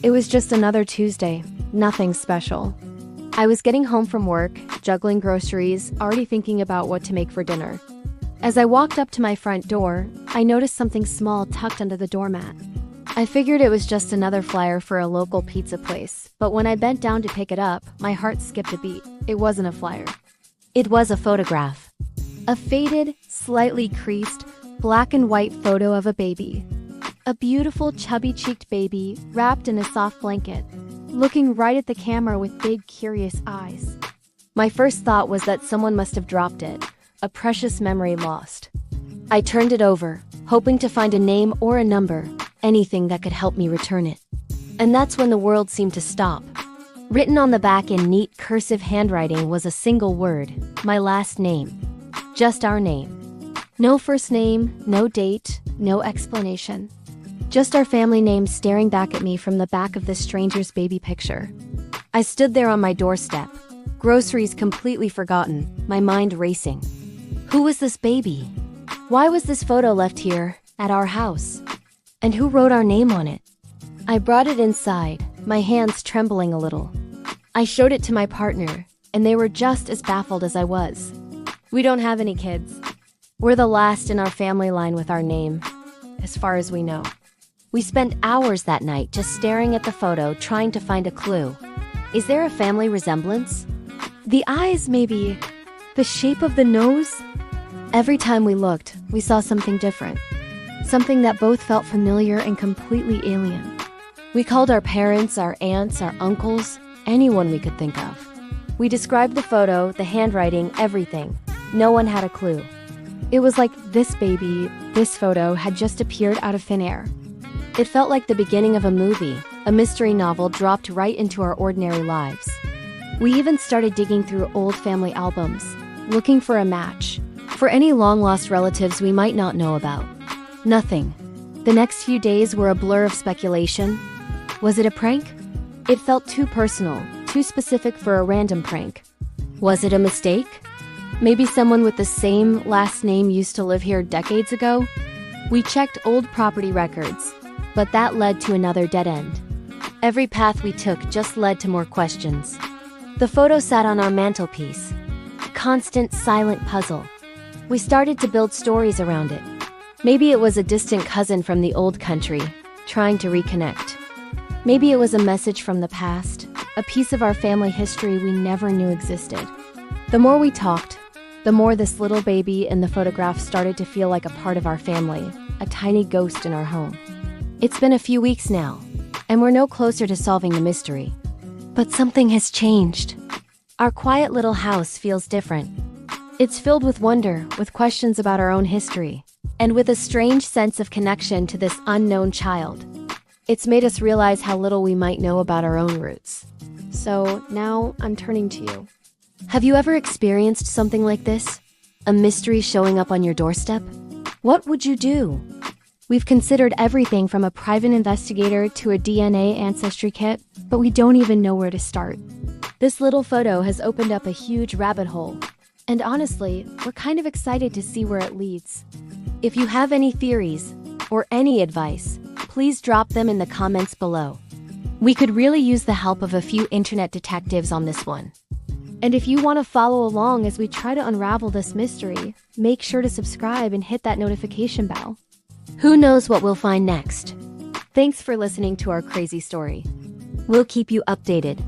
It was just another Tuesday, nothing special. I was getting home from work, juggling groceries, already thinking about what to make for dinner. As I walked up to my front door, I noticed something small tucked under the doormat. I figured it was just another flyer for a local pizza place, but when I bent down to pick it up, my heart skipped a beat. It wasn't a flyer. It was a photograph. A faded, slightly creased, black and white photo of a baby. A beautiful, chubby-cheeked baby wrapped in a soft blanket, looking right at the camera with big, curious eyes. My first thought was that someone must have dropped it, a precious memory lost. I turned it over, hoping to find a name or a number, anything that could help me return it. And that's when the world seemed to stop. Written on the back in neat cursive handwriting was a single word, my last name. Just our name. No first name, no date, no explanation. Just our family name staring back at me from the back of this stranger's baby picture. I stood there on my doorstep, groceries completely forgotten, my mind racing. Who was this baby? Why was this photo left here, at our house? And who wrote our name on it? I brought it inside, my hands trembling a little. I showed it to my partner, and they were just as baffled as I was. We don't have any kids. We're the last in our family line with our name, as far as we know. We spent hours that night just staring at the photo, trying to find a clue. Is there a family resemblance? The eyes, maybe. The shape of the nose? Every time we looked, we saw something different. Something that both felt familiar and completely alien. We called our parents, our aunts, our uncles, anyone we could think of. We described the photo, the handwriting, everything. No one had a clue. It was like this baby, this photo had just appeared out of thin air. It felt like the beginning of a movie, a mystery novel dropped right into our ordinary lives. We even started digging through old family albums, looking for a match, for any long-lost relatives we might not know about. Nothing. The next few days were a blur of speculation. Was it a prank? It felt too personal, too specific for a random prank. Was it a mistake? Maybe someone with the same last name used to live here decades ago? We checked old property records, but that led to another dead end. Every path we took just led to more questions. The photo sat on our mantelpiece, a constant silent puzzle. We started to build stories around it. Maybe it was a distant cousin from the old country, trying to reconnect. Maybe it was a message from the past, a piece of our family history we never knew existed. The more we talked, the more this little baby in the photograph started to feel like a part of our family, a tiny ghost in our home. It's been a few weeks now, and we're no closer to solving the mystery. But something has changed. Our quiet little house feels different. It's filled with wonder, with questions about our own history, and with a strange sense of connection to this unknown child. It's made us realize how little we might know about our own roots. So now I'm turning to you. Have you ever experienced something like this? A mystery showing up on your doorstep? What would you do? We've considered everything from a private investigator to a DNA ancestry kit, but we don't even know where to start. This little photo has opened up a huge rabbit hole, and honestly, we're kind of excited to see where it leads. If you have any theories or any advice, please drop them in the comments below. We could really use the help of a few internet detectives on this one. And if you want to follow along as we try to unravel this mystery, make sure to subscribe and hit that notification bell. Who knows what we'll find next? Thanks for listening to our crazy story. We'll keep you updated.